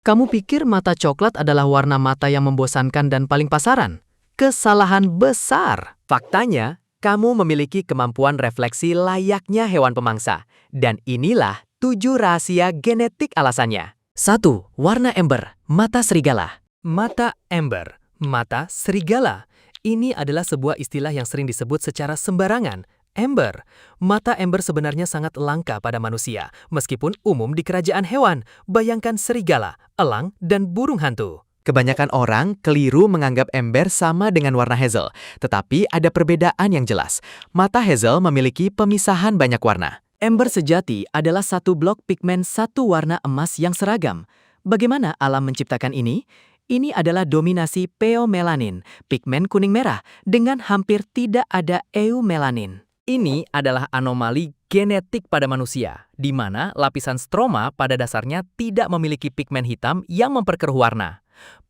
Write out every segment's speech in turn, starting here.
Kamu pikir mata coklat adalah warna mata yang membosankan dan paling pasaran? Kesalahan besar. Faktanya, kamu memiliki kemampuan refleksi layaknya hewan pemangsa. Dan inilah 7 rahasia genetik alasannya. 1. Warna ember, mata serigala. Mata ember, mata serigala. Ini adalah sebuah istilah yang sering disebut secara sembarangan. Ember. Mata ember sebenarnya sangat langka pada manusia, meskipun umum di kerajaan hewan. Bayangkan serigala, elang, dan burung hantu. Kebanyakan orang keliru menganggap ember sama dengan warna hazel, tetapi ada perbedaan yang jelas. Mata hazel memiliki pemisahan banyak warna. Ember sejati adalah satu blok pigmen satu warna emas yang seragam. Bagaimana alam menciptakan ini? Ini adalah dominasi pheomelanin, pigmen kuning merah, dengan hampir tidak ada eumelanin. Ini adalah anomali genetik pada manusia, di mana lapisan stroma pada dasarnya tidak memiliki pigmen hitam yang memperkeruh warna.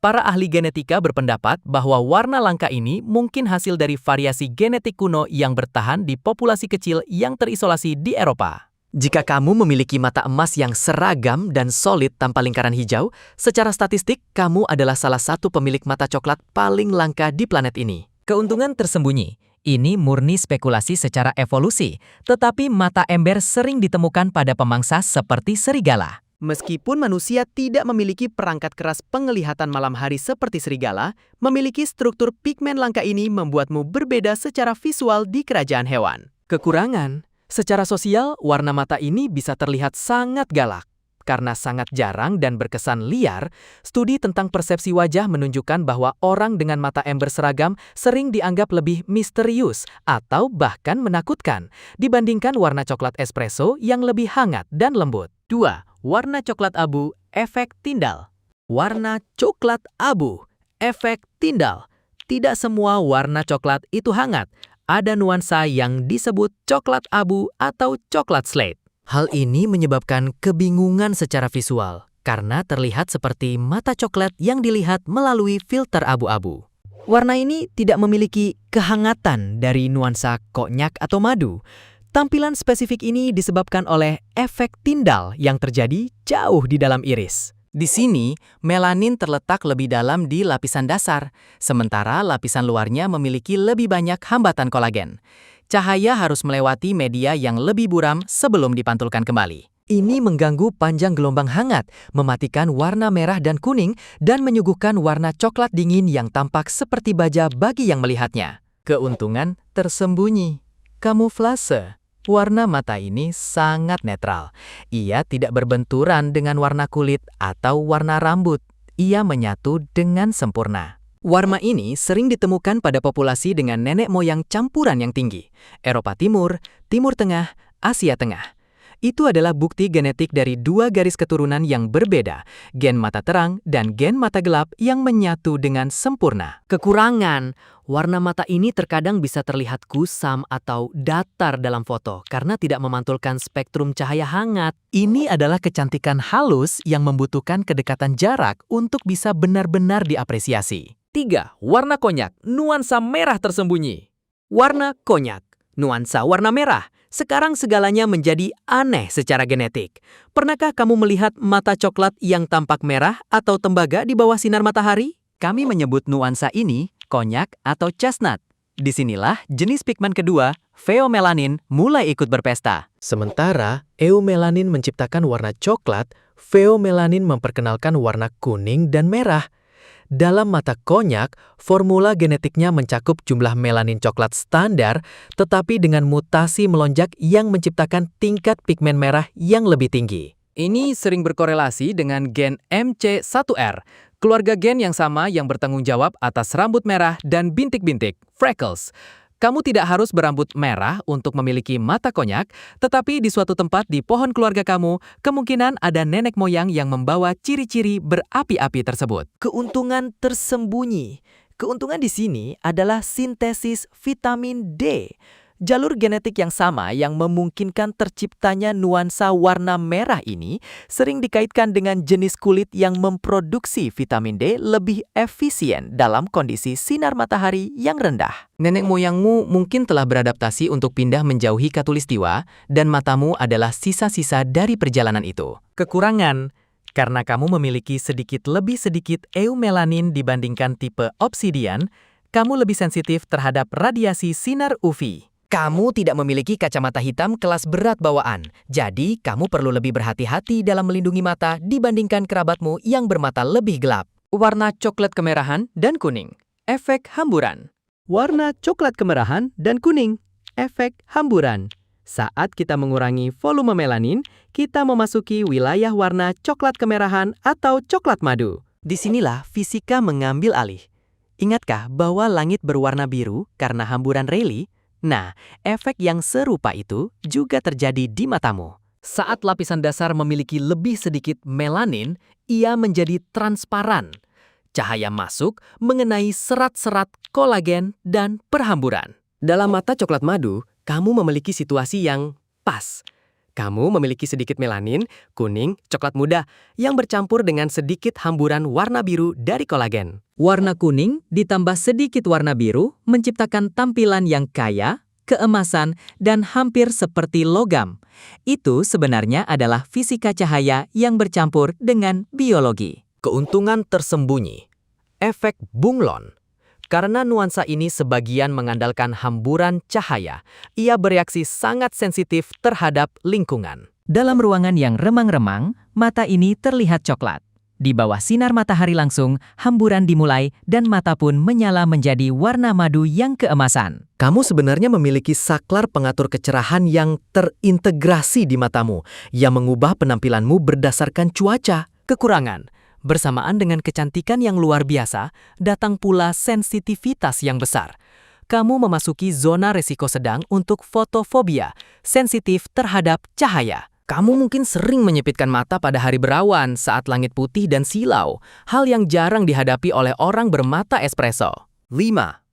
Para ahli genetika berpendapat bahwa warna langka ini mungkin hasil dari variasi genetik kuno yang bertahan di populasi kecil yang terisolasi di Eropa. Jika kamu memiliki mata emas yang seragam dan solid tanpa lingkaran hijau, secara statistik kamu adalah salah satu pemilik mata coklat paling langka di planet ini. Keuntungan tersembunyi. Ini murni spekulasi secara evolusi, tetapi mata ember sering ditemukan pada pemangsa seperti serigala. Meskipun manusia tidak memiliki perangkat keras penglihatan malam hari seperti serigala, memiliki struktur pigmen langka ini membuatmu berbeda secara visual di kerajaan hewan. Kekurangan. Secara sosial, warna mata ini bisa terlihat sangat galak. Karena sangat jarang dan berkesan liar, studi tentang persepsi wajah menunjukkan bahwa orang dengan mata ember seragam sering dianggap lebih misterius atau bahkan menakutkan dibandingkan warna coklat espresso yang lebih hangat dan lembut. 2. Warna coklat abu, efek Tyndall. Warna coklat abu, efek Tyndall. Tidak semua warna coklat itu hangat. Ada nuansa yang disebut coklat abu atau coklat slate. Hal ini menyebabkan kebingungan secara visual, karena terlihat seperti mata coklat yang dilihat melalui filter abu-abu. Warna ini tidak memiliki kehangatan dari nuansa konyak atau madu. Tampilan spesifik ini disebabkan oleh efek Tyndall yang terjadi jauh di dalam iris. Di sini, melanin terletak lebih dalam di lapisan dasar, sementara lapisan luarnya memiliki lebih banyak hambatan kolagen. Cahaya harus melewati media yang lebih buram sebelum dipantulkan kembali. Ini mengganggu panjang gelombang hangat, mematikan warna merah dan kuning, dan menyuguhkan warna coklat dingin yang tampak seperti baja bagi yang melihatnya. Keuntungan tersembunyi. Kamuflase. Warna mata ini sangat netral. Ia tidak berbenturan dengan warna kulit atau warna rambut. Ia menyatu dengan sempurna. Warna ini sering ditemukan pada populasi dengan nenek moyang campuran yang tinggi. Eropa Timur, Timur Tengah, Asia Tengah. Itu adalah bukti genetik dari 2 garis keturunan yang berbeda, gen mata terang dan gen mata gelap yang menyatu dengan sempurna. Kekurangan, warna mata ini terkadang bisa terlihat kusam atau datar dalam foto karena tidak memantulkan spektrum cahaya hangat. Ini adalah kecantikan halus yang membutuhkan kedekatan jarak untuk bisa benar-benar diapresiasi. 3. Warna konyak, nuansa merah tersembunyi. Warna konyak, nuansa warna merah. Sekarang segalanya menjadi aneh secara genetik. Pernahkah kamu melihat mata coklat yang tampak merah atau tembaga di bawah sinar matahari? Kami menyebut nuansa ini konyak atau chestnut. Disinilah jenis pigmen kedua, pheomelanin, mulai ikut berpesta. Sementara eumelanin menciptakan warna coklat, pheomelanin memperkenalkan warna kuning dan merah. Dalam mata konyak, formula genetiknya mencakup jumlah melanin coklat standar, tetapi dengan mutasi melonjak yang menciptakan tingkat pigmen merah yang lebih tinggi. Ini sering berkorelasi dengan gen MC1R, keluarga gen yang sama yang bertanggung jawab atas rambut merah dan bintik-bintik, freckles. Kamu tidak harus berambut merah untuk memiliki mata konyak, tetapi di suatu tempat di pohon keluarga kamu, kemungkinan ada nenek moyang yang membawa ciri-ciri berapi-api tersebut. Keuntungan tersembunyi. Keuntungan di sini adalah sintesis vitamin D. Jalur genetik yang sama yang memungkinkan terciptanya nuansa warna merah ini sering dikaitkan dengan jenis kulit yang memproduksi vitamin D lebih efisien dalam kondisi sinar matahari yang rendah. Nenek moyangmu mungkin telah beradaptasi untuk pindah menjauhi khatulistiwa dan matamu adalah sisa-sisa dari perjalanan itu. Kekurangan. Karena kamu memiliki lebih sedikit eumelanin dibandingkan tipe obsidian, kamu lebih sensitif terhadap radiasi sinar UV. Kamu tidak memiliki kacamata hitam kelas berat bawaan, jadi kamu perlu lebih berhati-hati dalam melindungi mata dibandingkan kerabatmu yang bermata lebih gelap. Warna coklat kemerahan dan kuning. Efek hamburan. Warna coklat kemerahan dan kuning. Efek hamburan. Saat kita mengurangi volume melanin, kita memasuki wilayah warna coklat kemerahan atau coklat madu. Disinilah fisika mengambil alih. Ingatkah bahwa langit berwarna biru karena hamburan Rayleigh? Nah, efek yang serupa itu juga terjadi di matamu. Saat lapisan dasar memiliki lebih sedikit melanin, ia menjadi transparan. Cahaya masuk mengenai serat-serat kolagen dan perhamburan. Dalam mata coklat madu, kamu memiliki situasi yang pas. Kamu memiliki sedikit melanin, kuning, coklat muda, yang bercampur dengan sedikit hamburan warna biru dari kolagen. Warna kuning ditambah sedikit warna biru menciptakan tampilan yang kaya, keemasan, dan hampir seperti logam. Itu sebenarnya adalah fisika cahaya yang bercampur dengan biologi. Keuntungan tersembunyi. Efek bunglon. Karena nuansa ini sebagian mengandalkan hamburan cahaya, ia bereaksi sangat sensitif terhadap lingkungan. Dalam ruangan yang remang-remang, mata ini terlihat coklat. Di bawah sinar matahari langsung, hamburan dimulai dan mata pun menyala menjadi warna madu yang keemasan. Kamu sebenarnya memiliki saklar pengatur kecerahan yang terintegrasi di matamu, yang mengubah penampilanmu berdasarkan cuaca. Kekurangan. Bersamaan dengan kecantikan yang luar biasa, datang pula sensitivitas yang besar. Kamu memasuki zona risiko sedang untuk fotofobia, sensitif terhadap cahaya. Kamu mungkin sering menyipitkan mata pada hari berawan saat langit putih dan silau, hal yang jarang dihadapi oleh orang bermata espresso. 5.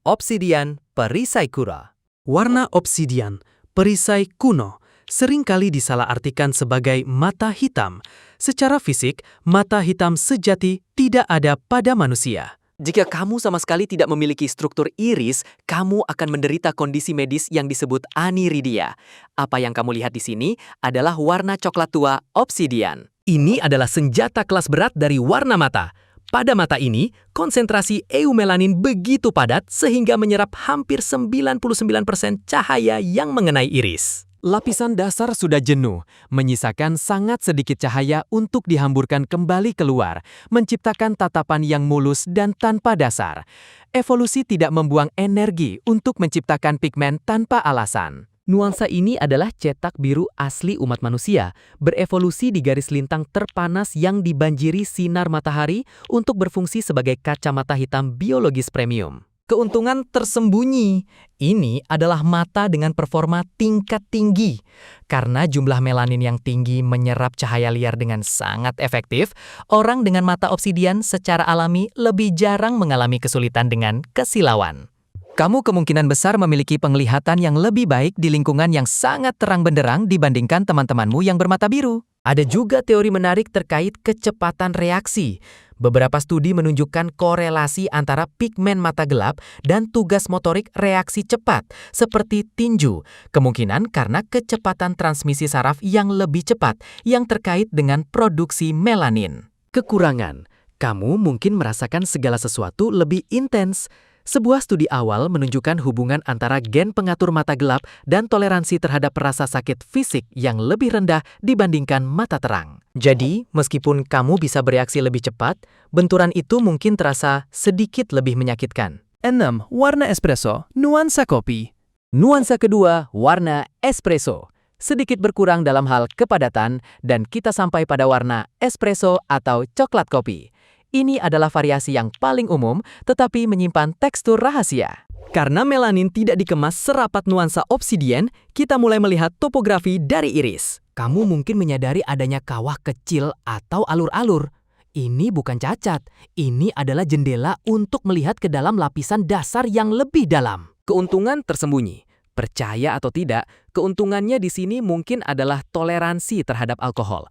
Obsidian perisai kura. Warna obsidian, perisai kuno, seringkali disalahartikan sebagai mata hitam. Secara fisik, mata hitam sejati tidak ada pada manusia. Jika kamu sama sekali tidak memiliki struktur iris, kamu akan menderita kondisi medis yang disebut aniridia. Apa yang kamu lihat di sini adalah warna coklat tua obsidian. Ini adalah senjata kelas berat dari warna mata. Pada mata ini, konsentrasi eumelanin begitu padat sehingga menyerap hampir 99% cahaya yang mengenai iris. Lapisan dasar sudah jenuh, menyisakan sangat sedikit cahaya untuk dihamburkan kembali keluar, menciptakan tatapan yang mulus dan tanpa dasar. Evolusi tidak membuang energi untuk menciptakan pigmen tanpa alasan. Nuansa ini adalah cetak biru asli umat manusia, berevolusi di garis lintang terpanas yang dibanjiri sinar matahari untuk berfungsi sebagai kacamata hitam biologis premium. Keuntungan tersembunyi. Ini adalah mata dengan performa tingkat tinggi. Karena jumlah melanin yang tinggi menyerap cahaya liar dengan sangat efektif, orang dengan mata obsidian secara alami lebih jarang mengalami kesulitan dengan kesilauan. Kamu kemungkinan besar memiliki penglihatan yang lebih baik di lingkungan yang sangat terang benderang dibandingkan teman-temanmu yang bermata biru. Ada juga teori menarik terkait kecepatan reaksi. Beberapa studi menunjukkan korelasi antara pigmen mata gelap dan tugas motorik reaksi cepat, seperti tinju. Kemungkinan karena kecepatan transmisi saraf yang lebih cepat, yang terkait dengan produksi melanin. Kekurangan. Kamu mungkin merasakan segala sesuatu lebih intens. Sebuah studi awal menunjukkan hubungan antara gen pengatur mata gelap dan toleransi terhadap rasa sakit fisik yang lebih rendah dibandingkan mata terang. Jadi, meskipun kamu bisa bereaksi lebih cepat, benturan itu mungkin terasa sedikit lebih menyakitkan. 6. Warna espresso, nuansa kopi. Nuansa kedua, warna espresso. Sedikit berkurang dalam hal kepadatan, dan kita sampai pada warna espresso atau coklat kopi. Ini adalah variasi yang paling umum, tetapi menyimpan tekstur rahasia. Karena melanin tidak dikemas serapat nuansa obsidian, kita mulai melihat topografi dari iris. Kamu mungkin menyadari adanya kawah kecil atau alur-alur. Ini bukan cacat, ini adalah jendela untuk melihat ke dalam lapisan dasar yang lebih dalam. Keuntungan tersembunyi. Percaya atau tidak, keuntungannya di sini mungkin adalah toleransi terhadap alkohol.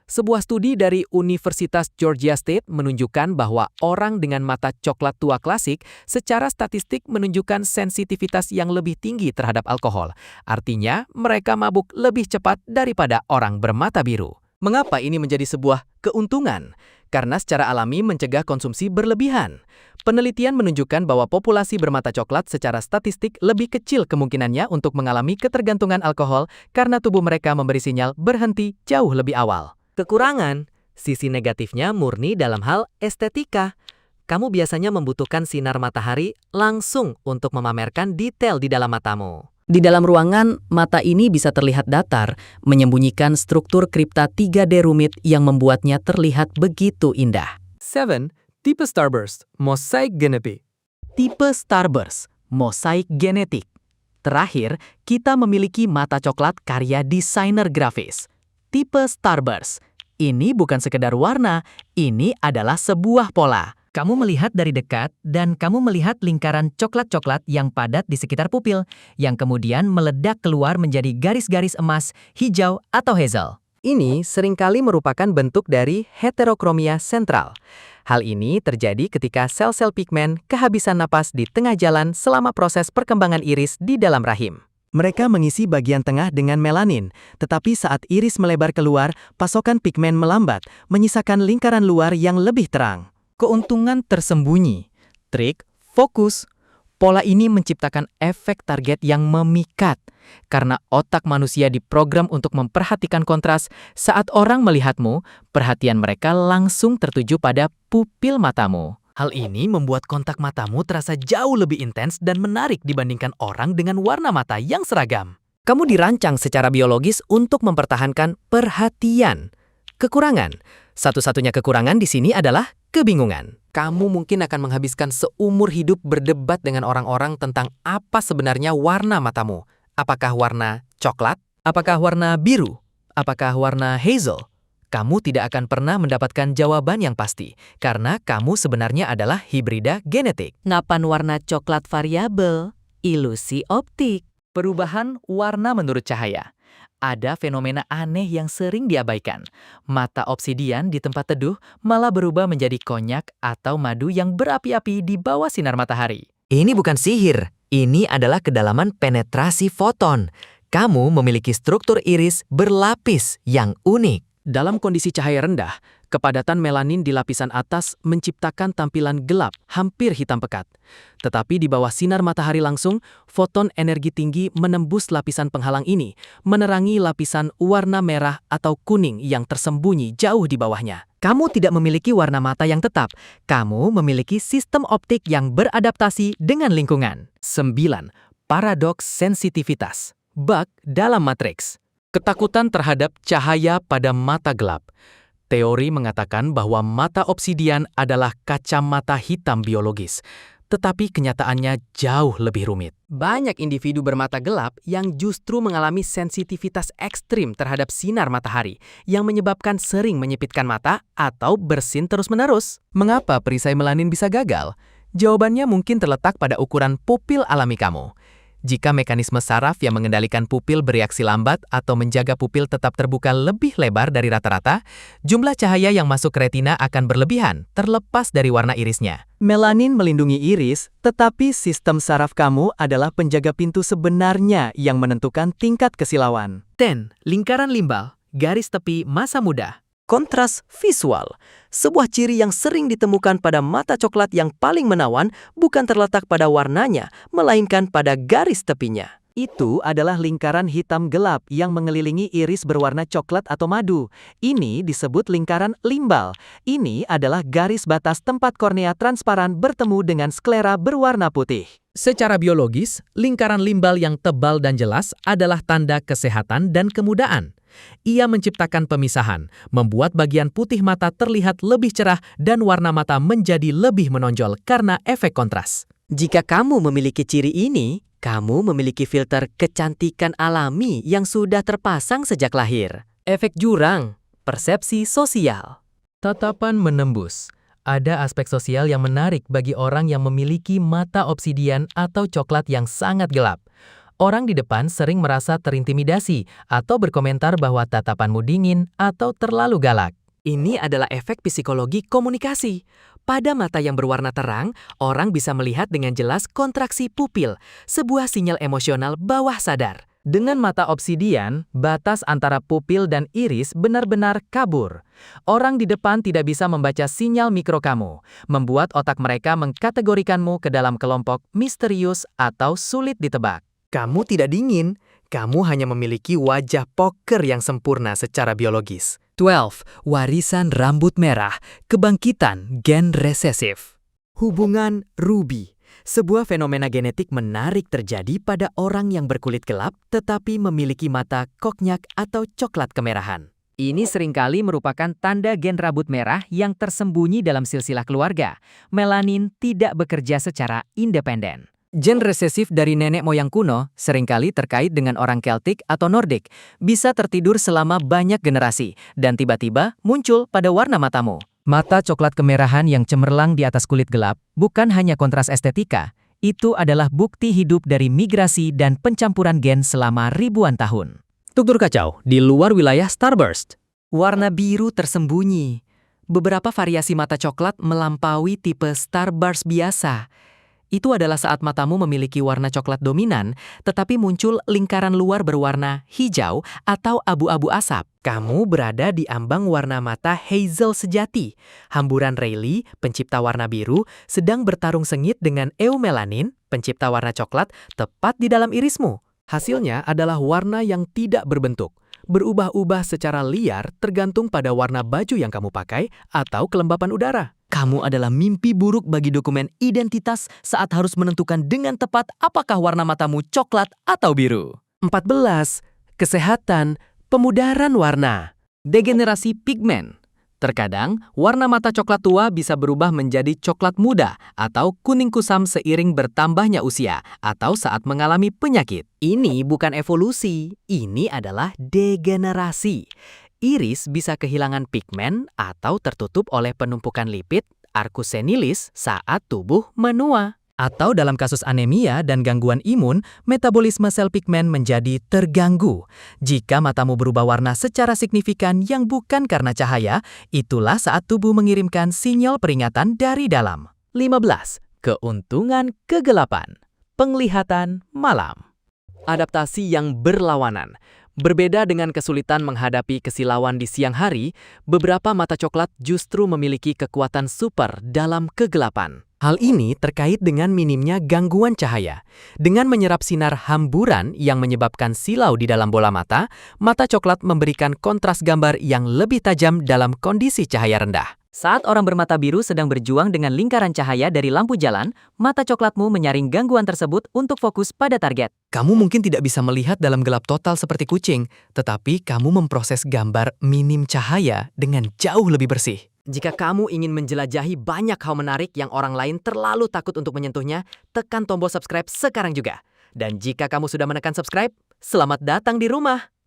Sebuah studi dari Universitas Georgia State menunjukkan bahwa orang dengan mata coklat tua klasik secara statistik menunjukkan sensitivitas yang lebih tinggi terhadap alkohol. Artinya, mereka mabuk lebih cepat daripada orang bermata biru. Mengapa ini menjadi sebuah keuntungan? Karena secara alami mencegah konsumsi berlebihan. Penelitian menunjukkan bahwa populasi bermata coklat secara statistik lebih kecil kemungkinannya untuk mengalami ketergantungan alkohol karena tubuh mereka memberi sinyal berhenti jauh lebih awal. Kekurangan, sisi negatifnya murni dalam hal estetika. Kamu biasanya membutuhkan sinar matahari langsung untuk memamerkan detail di dalam matamu. Di dalam ruangan, mata ini bisa terlihat datar, menyembunyikan struktur kripta 3D rumit yang membuatnya terlihat begitu indah. 7. Tipe Starburst, Mosaic Genetic. Tipe Starburst, Mosaic Genetic. Terakhir, kita memiliki mata coklat karya desainer grafis. Tipe Starburst. Ini bukan sekedar warna, ini adalah sebuah pola. Kamu melihat dari dekat, dan kamu melihat lingkaran coklat-coklat yang padat di sekitar pupil, yang kemudian meledak keluar menjadi garis-garis emas, hijau, atau hazel. Ini seringkali merupakan bentuk dari heterokromia sentral. Hal ini terjadi ketika sel-sel pigmen kehabisan napas di tengah jalan selama proses perkembangan iris di dalam rahim. Mereka mengisi bagian tengah dengan melanin, tetapi saat iris melebar keluar, pasokan pigmen melambat, menyisakan lingkaran luar yang lebih terang. Keuntungan tersembunyi, trik, fokus. Pola ini menciptakan efek target yang memikat. Karena otak manusia diprogram untuk memperhatikan kontras, saat orang melihatmu, perhatian mereka langsung tertuju pada pupil matamu. Hal ini membuat kontak matamu terasa jauh lebih intens dan menarik dibandingkan orang dengan warna mata yang seragam. Kamu dirancang secara biologis untuk mempertahankan perhatian. Kekurangan. Satu-satunya kekurangan di sini adalah kebingungan. Kamu mungkin akan menghabiskan seumur hidup berdebat dengan orang-orang tentang apa sebenarnya warna matamu. Apakah warna coklat? Apakah warna biru? Apakah warna hazel? Kamu tidak akan pernah mendapatkan jawaban yang pasti, karena kamu sebenarnya adalah hibrida genetik. Ngapan warna coklat variabel? Ilusi optik. Perubahan warna menurut cahaya. Ada fenomena aneh yang sering diabaikan. Mata obsidian di tempat teduh malah berubah menjadi konyak atau madu yang berapi-api di bawah sinar matahari. Ini bukan sihir, ini adalah kedalaman penetrasi foton. Kamu memiliki struktur iris berlapis yang unik. Dalam kondisi cahaya rendah, kepadatan melanin di lapisan atas menciptakan tampilan gelap, hampir hitam pekat. Tetapi di bawah sinar matahari langsung, foton energi tinggi menembus lapisan penghalang ini, menerangi lapisan warna merah atau kuning yang tersembunyi jauh di bawahnya. Kamu tidak memiliki warna mata yang tetap, kamu memiliki sistem optik yang beradaptasi dengan lingkungan. 9. Paradoks sensitivitas. Bug dalam matriks. Ketakutan terhadap cahaya pada mata gelap. Teori mengatakan bahwa mata obsidian adalah kacamata hitam biologis, tetapi kenyataannya jauh lebih rumit. Banyak individu bermata gelap yang justru mengalami sensitivitas ekstrim terhadap sinar matahari, yang menyebabkan sering menyipitkan mata atau bersin terus-menerus. Mengapa perisai melanin bisa gagal? Jawabannya mungkin terletak pada ukuran pupil alami kamu. Jika mekanisme saraf yang mengendalikan pupil bereaksi lambat atau menjaga pupil tetap terbuka lebih lebar dari rata-rata, jumlah cahaya yang masuk ke retina akan berlebihan, terlepas dari warna irisnya. Melanin melindungi iris, tetapi sistem saraf kamu adalah penjaga pintu sebenarnya yang menentukan tingkat kesilauan. 10. Lingkaran limbal, garis tepi masa muda. Kontras visual. Sebuah ciri yang sering ditemukan pada mata coklat yang paling menawan bukan terletak pada warnanya, melainkan pada garis tepinya. Itu adalah lingkaran hitam gelap yang mengelilingi iris berwarna coklat atau madu. Ini disebut lingkaran limbal. Ini adalah garis batas tempat kornea transparan bertemu dengan sklera berwarna putih. Secara biologis, lingkaran limbal yang tebal dan jelas adalah tanda kesehatan dan kemudaan. Ia menciptakan pemisahan, membuat bagian putih mata terlihat lebih cerah dan warna mata menjadi lebih menonjol karena efek kontras. Jika kamu memiliki ciri ini, kamu memiliki filter kecantikan alami yang sudah terpasang sejak lahir. Efek jurang, persepsi sosial. Tatapan menembus. Ada aspek sosial yang menarik bagi orang yang memiliki mata obsidian atau coklat yang sangat gelap. Orang di depan sering merasa terintimidasi atau berkomentar bahwa tatapanmu dingin atau terlalu galak. Ini adalah efek psikologi komunikasi. Pada mata yang berwarna terang, orang bisa melihat dengan jelas kontraksi pupil, sebuah sinyal emosional bawah sadar. Dengan mata obsidian, batas antara pupil dan iris benar-benar kabur. Orang di depan tidak bisa membaca sinyal mikro kamu, membuat otak mereka mengkategorikanmu ke dalam kelompok misterius atau sulit ditebak. Kamu tidak dingin, kamu hanya memiliki wajah poker yang sempurna secara biologis. 12. Warisan rambut merah, kebangkitan gen resesif. Hubungan Ruby. Sebuah fenomena genetik menarik terjadi pada orang yang berkulit gelap tetapi memiliki mata koknyak atau coklat kemerahan. Ini seringkali merupakan tanda gen rambut merah yang tersembunyi dalam silsilah keluarga. Melanin tidak bekerja secara independen. Gen resesif dari nenek moyang kuno seringkali terkait dengan orang Celtic atau Nordik, bisa tertidur selama banyak generasi dan tiba-tiba muncul pada warna matamu. Mata coklat kemerahan yang cemerlang di atas kulit gelap bukan hanya kontras estetika, itu adalah bukti hidup dari migrasi dan pencampuran gen selama ribuan tahun. Struktur kacau di luar wilayah starburst. Warna biru tersembunyi. Beberapa variasi mata coklat melampaui tipe starburst biasa. Itu adalah saat matamu memiliki warna coklat dominan, tetapi muncul lingkaran luar berwarna hijau atau abu-abu asap. Kamu berada di ambang warna mata hazel sejati. Hamburan Rayleigh, pencipta warna biru, sedang bertarung sengit dengan eumelanin, pencipta warna coklat, tepat di dalam irismu. Hasilnya adalah warna yang tidak berbentuk, berubah-ubah secara liar tergantung pada warna baju yang kamu pakai atau kelembapan udara. Kamu adalah mimpi buruk bagi dokumen identitas saat harus menentukan dengan tepat apakah warna matamu coklat atau biru. 14. Kesehatan, pemudaran warna. Degenerasi pigmen. Terkadang, warna mata coklat tua bisa berubah menjadi coklat muda atau kuning kusam seiring bertambahnya usia atau saat mengalami penyakit. Ini bukan evolusi, ini adalah degenerasi. Iris bisa kehilangan pigmen atau tertutup oleh penumpukan lipid, arcus senilis, saat tubuh menua. Atau dalam kasus anemia dan gangguan imun, metabolisme sel pigmen menjadi terganggu. Jika matamu berubah warna secara signifikan yang bukan karena cahaya, itulah saat tubuh mengirimkan sinyal peringatan dari dalam. 15. Keuntungan kegelapan. Penglihatan malam. Adaptasi yang berlawanan. Berbeda dengan kesulitan menghadapi kesilauan di siang hari, beberapa mata coklat justru memiliki kekuatan super dalam kegelapan. Hal ini terkait dengan minimnya gangguan cahaya. Dengan menyerap sinar hamburan yang menyebabkan silau di dalam bola mata, mata coklat memberikan kontras gambar yang lebih tajam dalam kondisi cahaya rendah. Saat orang bermata biru sedang berjuang dengan lingkaran cahaya dari lampu jalan, mata coklatmu menyaring gangguan tersebut untuk fokus pada target. Kamu mungkin tidak bisa melihat dalam gelap total seperti kucing, tetapi kamu memproses gambar minim cahaya dengan jauh lebih bersih. Jika kamu ingin menjelajahi banyak hal menarik yang orang lain terlalu takut untuk menyentuhnya, tekan tombol subscribe sekarang juga. Dan jika kamu sudah menekan subscribe, selamat datang di rumah!